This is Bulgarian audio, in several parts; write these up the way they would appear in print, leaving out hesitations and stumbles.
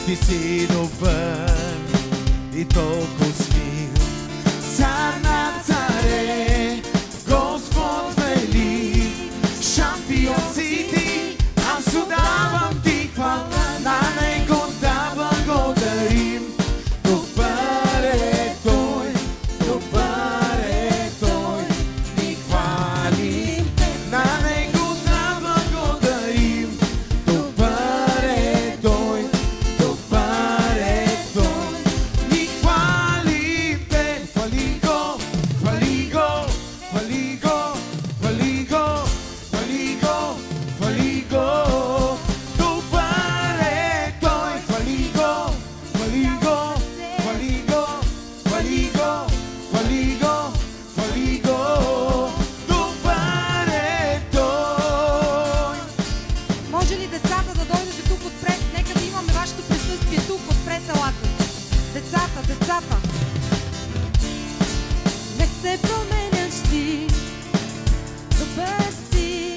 Ти си добър и толкова смил. Цар на царе, Господ велик, шампион си ти, аз отдавам ти хвала, на него да благодарим. Добър е Той, добър е Той, ни хвалим, на него да благодарим. Добър е Той, добър е Той, ни хвалим те. Хвали го, хвали го, хвали го, хвали го, хвали го, хвали го. Добър е Той, хвали го, хвали го, хвали го, хвали го, хвали го, хвали го. Добър е Той. Може ли децата да дойдете тук отпред? Нека да имаме вашето присъствие тук отпред, елата. Децата, децата. Не се променяш ти, добър си,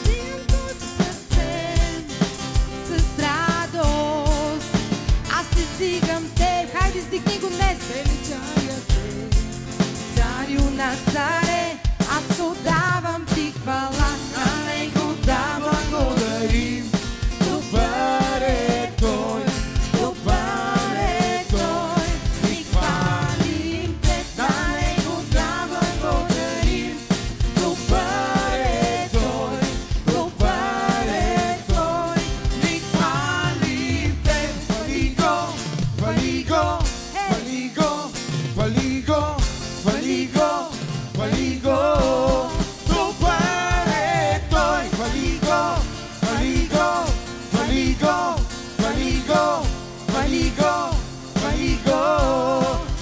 стигам тук в сърце, с радост. Аз се стигам теб, хайде издигни го днес. Величая те, царю на царе, аз отдавам ти хвала, на него да благодарим. Добър е Той, добър е Той, ни хвалим те, на него да благодарим. Добър е Той, добър е Той, ни хвалим те. Хвали го, хвали го, хвали го, хвали го, хвали го, хвали го. Добър е Той, хвали го, хвали го, хвали го, хвали го, хвали го, хвали го.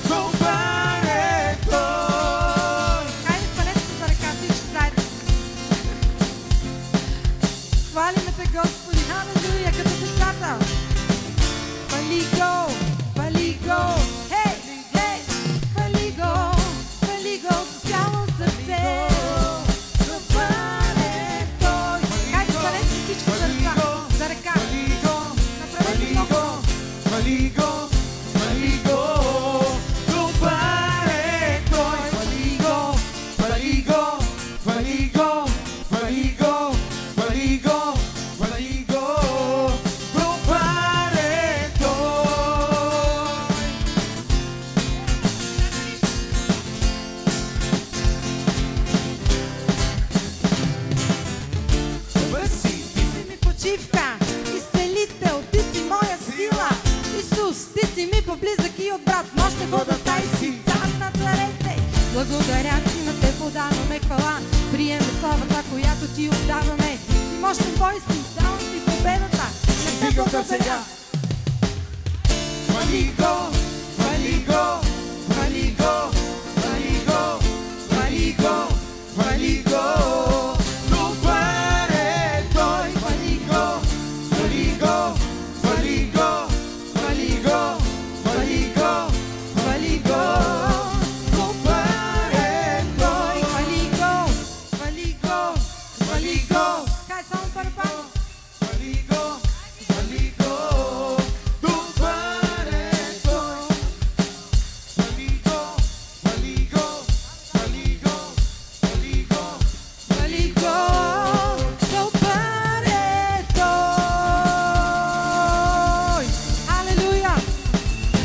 Добър е Той. Хайде, хванете се за ръка всички заедно. Хвалиме те, Господи, халелуя, като децата. Хвали го, хвали го, хей, хей, хвали го с цяло сърце. Добър е Той. Хайде, хванете се всички за ръка. За ръка. Направете много. Хвали го, хвали го. Добър е Той. Хвали го, хвали го, хвали го, хвали го, хвали го, хвали го. Добър е Той. Добър си. Ти си ми почивка, изцелител, ти си моя сила. Исус, ти си ми поблизък и от брат, мощна водата и си цар на царете. Благодаря ти, на те подаваме хвала, приеме славата, която ти отдаваме. Ти мощен бой си, давам ти победата. Не се благодаря. Хвали го, хвали го, хвали го, хвали го, хвали го, хвали го. Добър е Той, хвали го, хвали го, хвали го, хвали го, хвали го, хвали го. Добър е Той, Хвали го, хвали го, хвали го, кай само първо. хвали го, хвали го. Добър е Той. Хвали го, хвали го, хвали го, хвали го. Хвали го, добър е Той. Халелуя!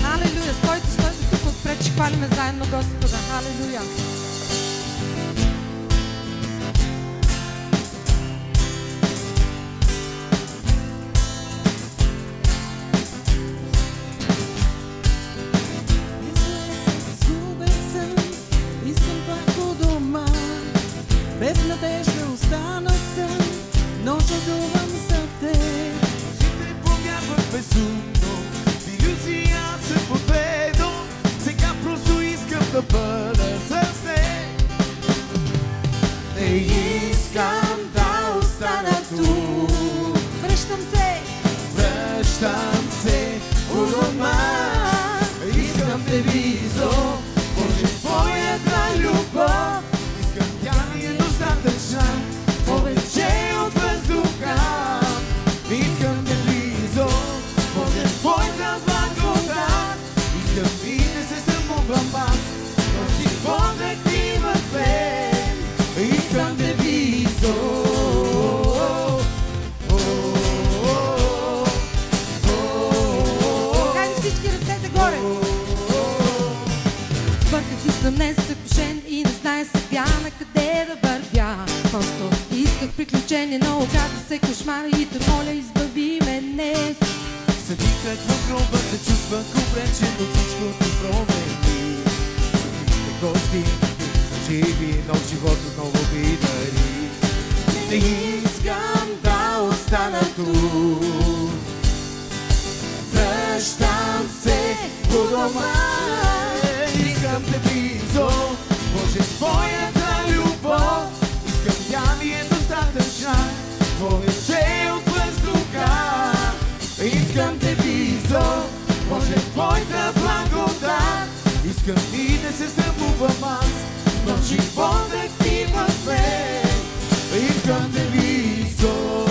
Халелуя! Стойте тук отпред, ще хвалиме заедно Господа. Халелуя! Изгубен съм, искам пак у дома. Без надежда остана съм, но жадувам за теб. Жите повярвах безумно, в илюзия се подведох. Сега просто искам да бъда с теб. Не искам да остана тук. Връщам се! Връщам се у дома. Искам те близо, може твоята любов. Искам тя ми е достатъчна, повече от въздуха. Искам те близо, може твоята не съкрушен и не знае сега на къде да вървя. Просто исках приключение, но оказа се кошмар и те моля избави ме днес. Седи край гроба, се чувства обречен от всичкото промени. Самите гости са живи, нов живот отново ви дари. Не искам да остана тук. Връщам се по дома. Искам те близо, Боже, твоята любов. Искам тя ми е достатъчна, повече от въздуха. Искам те близо, Боже, твоята благодат. Искам и да се срамувам аз, но живота ти в мен. Искам те близо.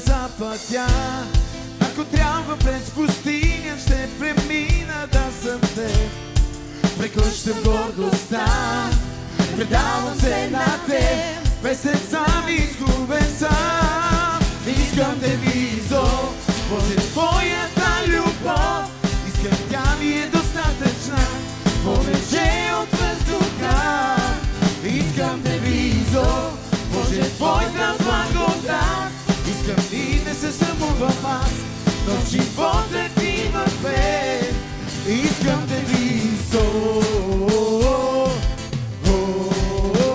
Запътя. Ако трябва през пустиня, ще премина да съм теб. Преклъщам гордостта, предавам се на теб. Без сърца ми изгубен съм. Искам те близо, Боже, твоята любов. Искам тя ми е достатъчна, повече от въздуха. Искам те близо, Боже, твоята благодат. Искам и не се срамувам аз, но живота ти в мен. Искам те близо.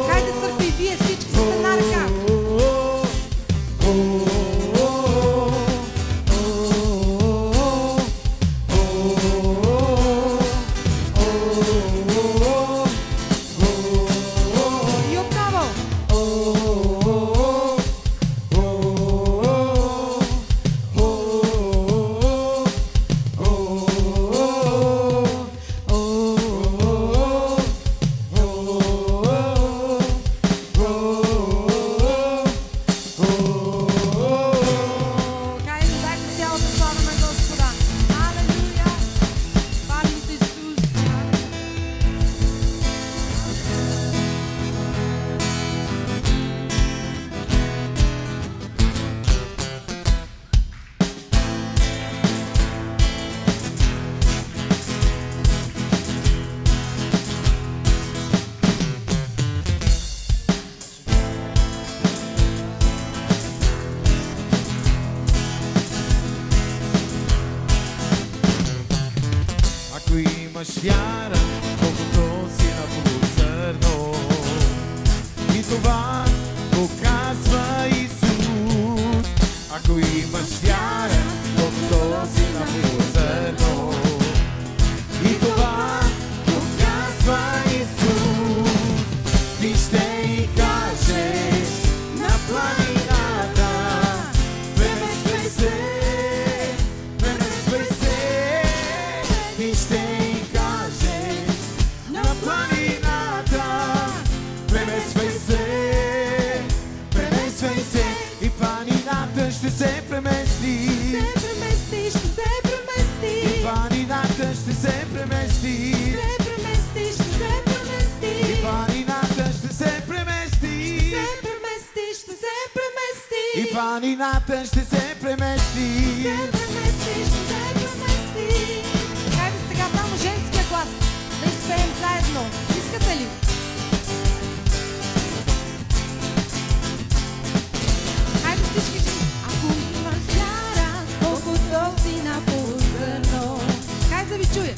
Хайде, църкви, вие всички с една ръка. И отново. Ако имаш вяра, колкото си на полузърно, и това показва Исус. Ако имаш вяра, колкото си на полузърно, и това показва Исус. Ти ще и кажеш на планината, премествай се, премествай се. Ти ще и кажеш на планината, премествай се, премествай се. И планината ще се премести, Се премести, ще се премести. и планината ще се премести, Се премести, ще се премести. и планината ще се премести, Се премести, ще се премести. и планината ще се премести. Се премести, ще се премести. Хайде сега само женския глас да изпеем заедно. Искате ли? Хайде всички жени. Ако имаш вяра, колкото си на полузърно. Хайде да ви чуя.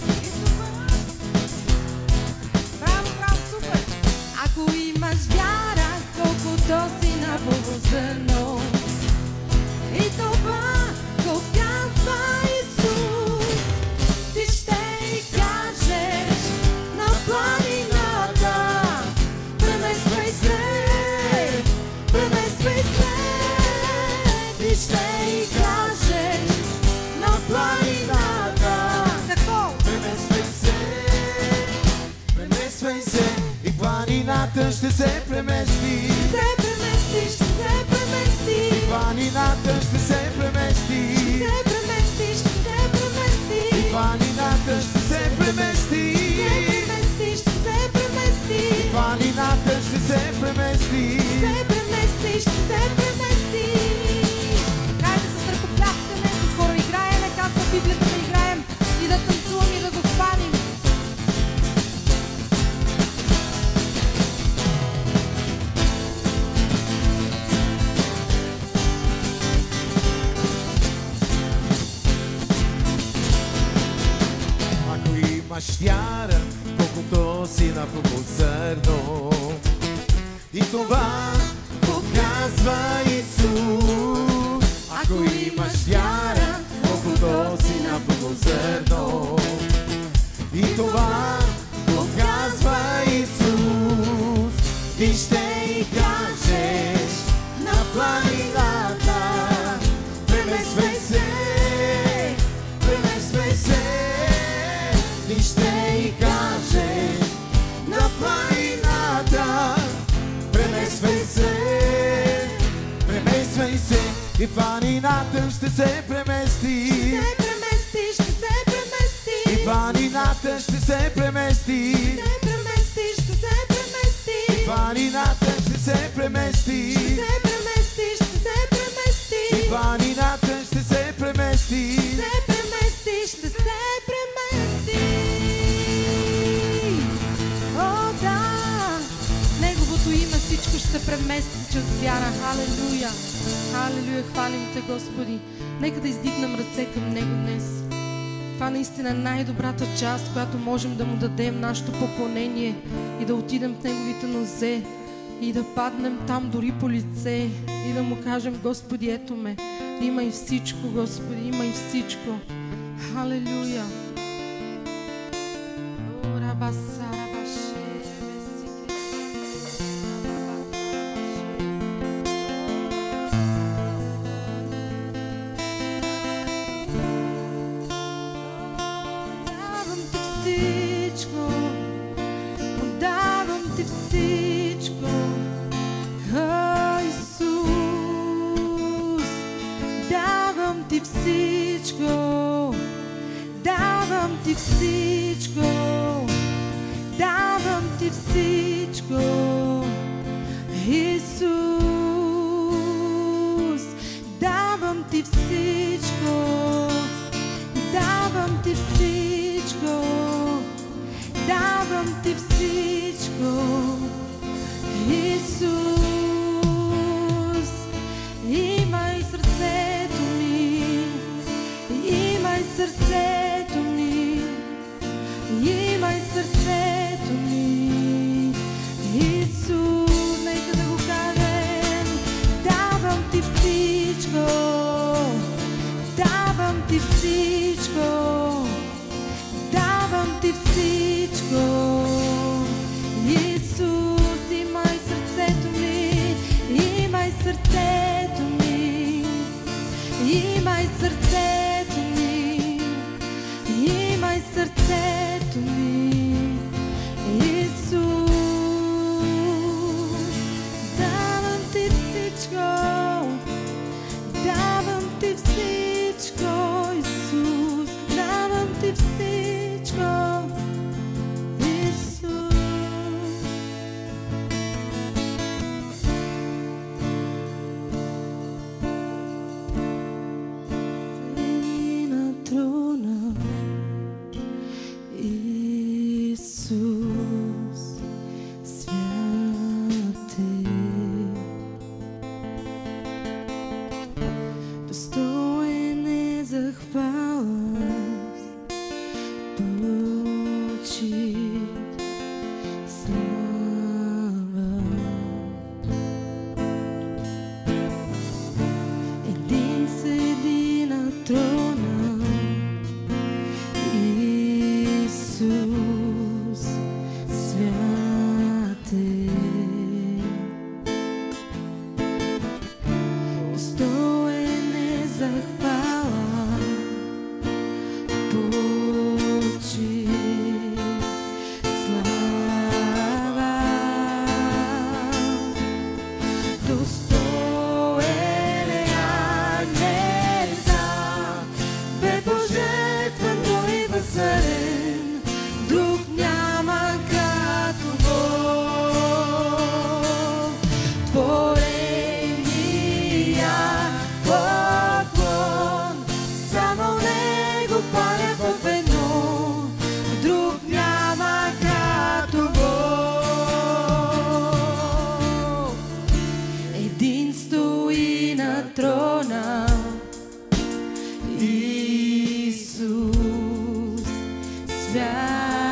Браво, браво, супер! Ако имаш вяра, колкото си на полузърно. И това го казва Исус. Ти ще и кажеш на планината, премествай се, премествай се. Ти ще и кажеш на планината. Какво? Премествай се, премествай се, и планината ще се премести, Се премести, ще се премести. и планината ще се премести, Се премести, ще се премести. и планината ще се премести, Се премести, ще се премести. и планината ще се премести. се премести, ще се премести. Хайде с ръкопляскане, с хора играеме, казва Библията да играем и да танцуваме и да го хвалим. Ако имаш вяра, колкото си на зърно, и това показва Исус. Ако имаш вяра, колкото си на зърно, и това показва Исус. Ти ще и кажеш на планината, премествай се, премествай се. Ти ще и кажеш на планината, премествай се, премествай се. И планината ще се премести, Ще се премести, ще се премести. и планината ще се премести, Ще премести, ще се премести. и планината ще се премести, Ще се премести, ще се премести. и планината ще се премести. Ще се премести, ще се премести. О, да! Неговото име всичко ще се премести чрез вяра. Халелуя! Халелуя! Хвалим Те, Господи! Нека да издигнем ръце към Него днес. Това наистина е най-добрата част, която можем да Му дадем, нашето поклонение, и да отидем в Неговите нозе и да паднем там дори по лице и да Му кажем: Господи, ето ме, има и всичко, Господи, има и всичко. Халелуя! О, рабаса, рабаше, рабесики. Давам Ти всичко, давам Ти всичко, о, Исус. Давам Ти всичко, давам Ти всичко, давам Ти всичко, Исус. Давам Ти всичко, давам Ти всичко, давам Ти всичко, Исус. Имай сърцето ми, имай сърцето ми, имай сърцето ми, Исус. Нека да го кажем: давам Ти всичко, давам Ти всичко, давам Ти всичко, Исус. Имай сърцето ми, имай сърцето ми, имай сърцето ми, имай сърцето ми, Исус. Давам Ти всичко, давам Ти всичко, Исус. Давам Ти всичко, Исус. Седи на трона, Исус, святе. Достоен е за хвала, почит, слава. Един седи на трона, Исус, святе. Достоен е за хвала, хвалят в едно, друг няма като Бог. Един стои на трона, Исус святен,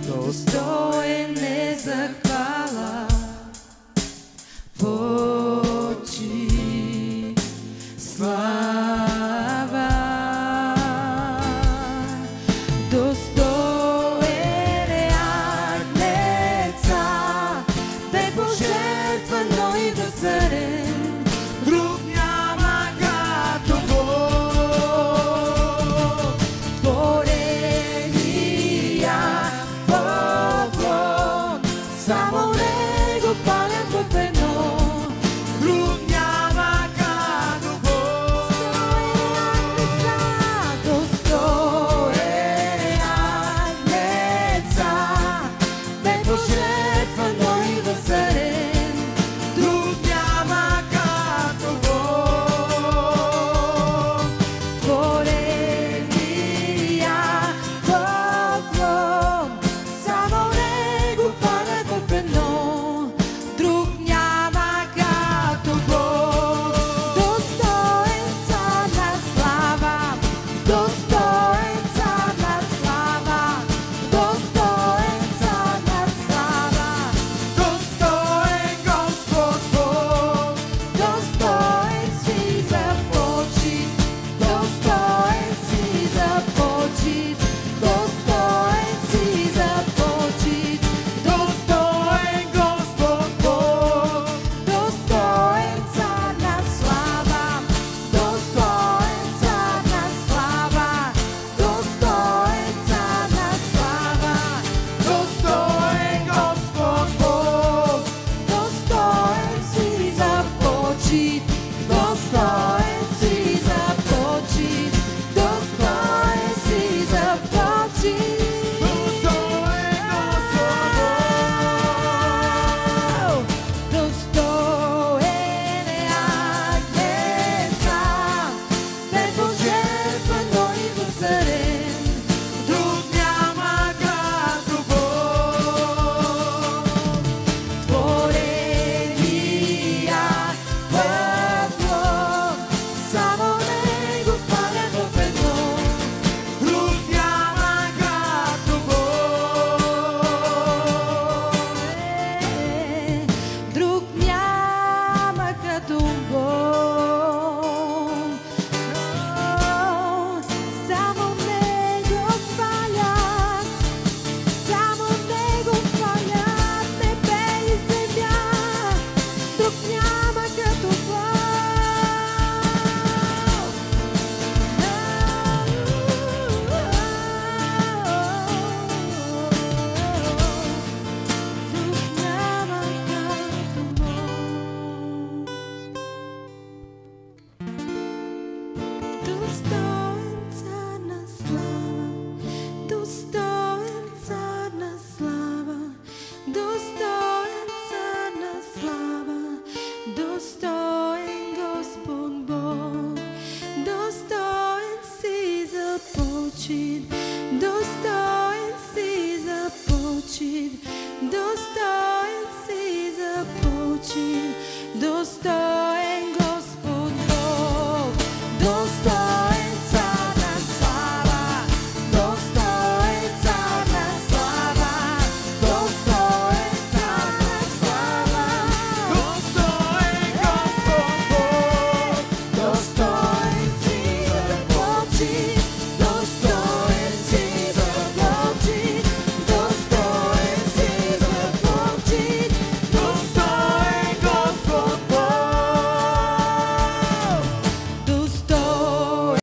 достоен е за хвала, почит, слава. Достоен е Агнеца, да е пожертвано и да царен, Друг няма като Бог. творения поклон, само Него хвалят в едно. Друг няма като Бог. Достоен Агнеца, да е пожертвано и възцарен, Друг няма като Бог. творения поклон, само Него хвалят в едно, друг няма като Бог. Достоен цар на слава, достоен цар на слава, достоен цар на слава, Достоен Господ Бог. достоен си за почит, достоен си за почит, достоен си за почит, Достоен Господ Бог. достоен цар на слава, достоен цар на слава, достоен цар на слава, Достоен Господ Бог. достоен си за почит.